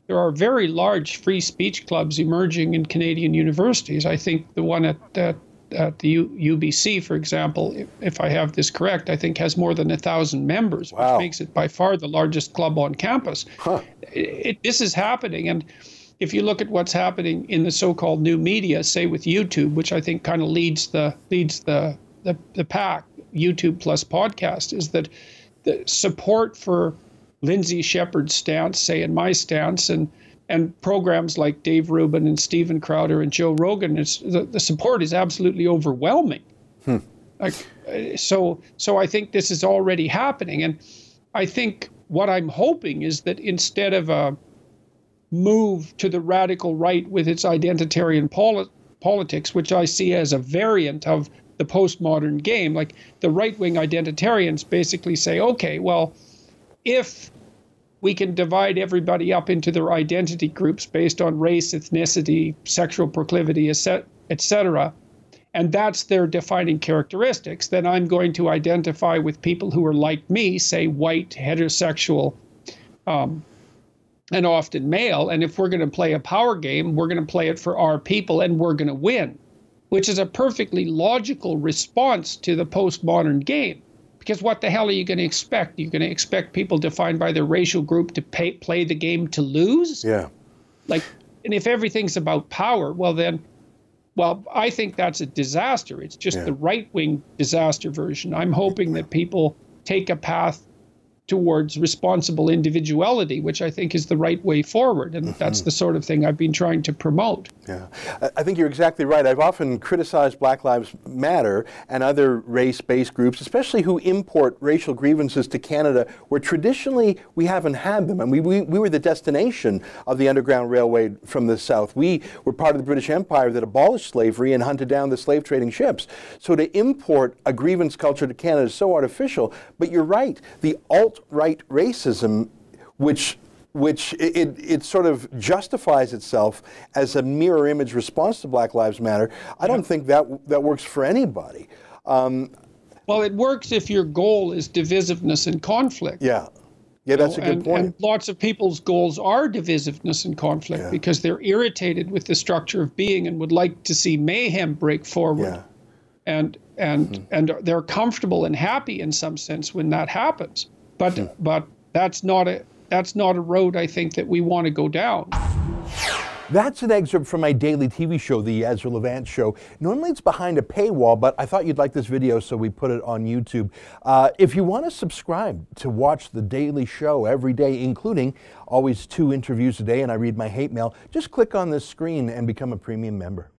there are very large free speech clubs emerging in Canadian universities. I think the one at the UBC, for example, if I have this correct, I think has more than 1,000 members, Wow. which makes it by far the largest club on campus. Huh. This is happening. And if you look at what's happening in the so-called new media, say with YouTube, which I think kind of leads the pack, YouTube plus podcast, is that the support for Lindsay Shepherd's stance, say, and my stance, and programs like Dave Rubin and Steven Crowder and Joe Rogan, the support is absolutely overwhelming. So I think this is already happening. And I think what I'm hoping is that instead of a move to the radical right with its identitarian politics, which I see as a variant of the postmodern game, like the right-wing identitarians basically say, okay, well, if we can divide everybody up into their identity groups based on race, ethnicity, sexual proclivity, etc., and that's their defining characteristics, then I'm going to identify with people who are like me, say white, heterosexual, and often male. And if we're going to play a power game, we're going to play it for our people and we're going to win, which is a perfectly logical response to the postmodern game. Because what the hell are you going to expect? You're going to expect people defined by their racial group to play the game to lose? Yeah. And if everything's about power, well, I think that's a disaster. It's just the right-wing disaster version. I'm hoping that people take a path towards responsible individuality, which I think is the right way forward. And that's the sort of thing I've been trying to promote. Yeah, I think you're exactly right. I've often criticized Black Lives Matter and other race-based groups, especially who import racial grievances to Canada, where traditionally we haven't had them. And we were the destination of the Underground Railway from the South. We were part of the British Empire that abolished slavery and hunted down the slave-trading ships. So to import a grievance culture to Canada is so artificial. But you're right, the alt-right racism, which it sort of justifies itself as a mirror image response to Black Lives Matter. I don't think that works for anybody. Well, it works if your goal is divisiveness and conflict. Yeah, that's a good point. And lots of people's goals are divisiveness and conflict because they're irritated with the structure of being and would like to see mayhem break forward. And they're comfortable and happy in some sense when that happens. But that's not a road I think that we want to go down. That's an excerpt from my daily TV show, The Ezra Levant Show. Normally it's behind a paywall, but I thought you'd like this video, so we put it on YouTube. If you want to subscribe to watch the daily show every day, including always 2 interviews a day, and I read my hate mail, just click on this screen and become a premium member.